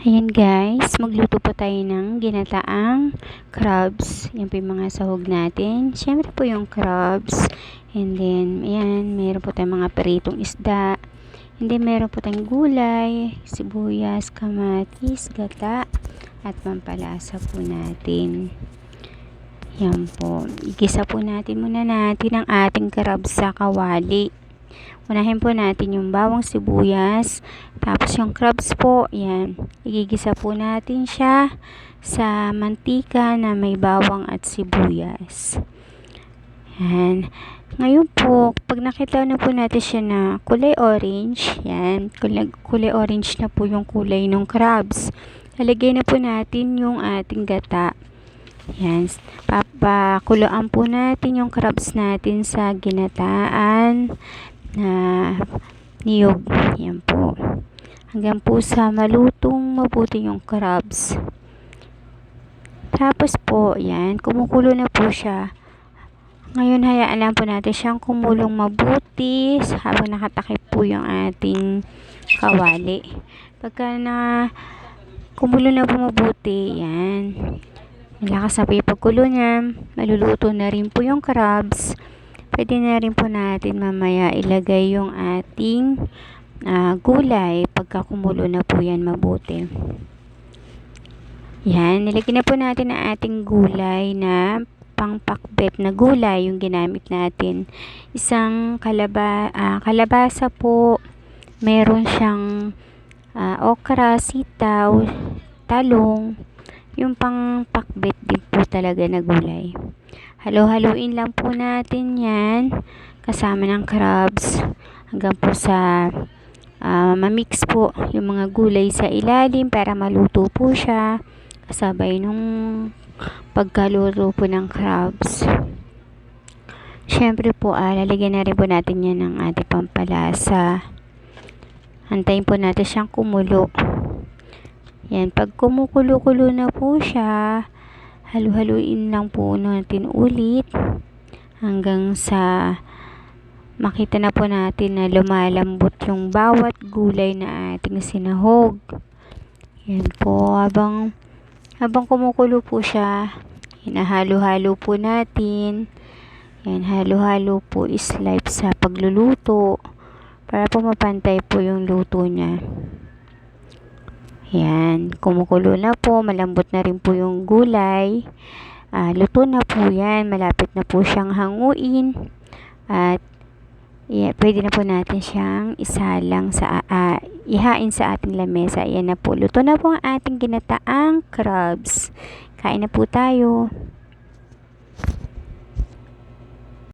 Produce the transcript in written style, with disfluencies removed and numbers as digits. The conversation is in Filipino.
Ayan guys, magluto po tayo ng ginataang crabs. Yan po yung mga sahog natin. Siyempre po yung crabs. And then, ayan, meron po tayong mga peritong isda. And then, meron po tayong gulay, sibuyas, kamatis, gata, at pampalasa po natin. Yan po. Igisa po natin muna ang ating crabs sa kawali. Unahin po natin yung bawang sibuyas. Tapos yung crabs po, yan. Igigisa po natin siya sa mantika na may bawang at sibuyas. Yan. Ngayon po, pag nakita na po natin siya na kulay orange, yan. Kulay orange na po yung kulay ng crabs. Lalagay na po natin yung ating gata. Yan. Papakuloan po natin yung crabs natin sa ginataan na niyog. Yan po. Hanggang po sa malutong mabuti yung crabs. Tapos po, yan, kumukulo na po siya. Ngayon, hayaan lang po natin siyang kumulong mabuti habang nakatakip po yung ating kawali. Pagka na kumulo na po mabuti, yan. Malakas na po yung pagkulo niya. Maluluto na rin po yung crabs. Pwede na rin po natin mamaya ilagay yung ating gulay pagka kumulo na po yan mabuti. Yan, nilagyan na po natin ang ating gulay na pangpakbet na gulay yung ginamit natin. Isang kalabasa po, meron siyang okra, sitaw, talong, yung pangpakbet din po talaga na gulay. Halo-haluin lang po natin yan kasama ng crabs hanggang po sa mamix po yung mga gulay sa ilalim para maluto po siya kasabay nung pagkaluto po ng crabs. Syempre po lalagyan na rin po natin yan ng ating pampalasa. Antayin po natin siyang kumulo. Yan, pag kumukulo-kulo na po siya, halu-haluin lang po natin ulit hanggang sa makita na po natin na lumalambot yung bawat gulay na ating sinahog. Yan po, habang kumukulo po siya, hinahalo-halo po natin. Yan, halo-halo po is life sa pagluluto para po mapantay po yung luto niya. Yan, kumukulo na po, malambot na rin po yung gulay. Luto na po yan, malapit na po siyang hanguin. At pwede na po natin siyang ihain sa ating lamesa. Yan na po, luto na po ang ating ginataang crabs. Kain na po tayo.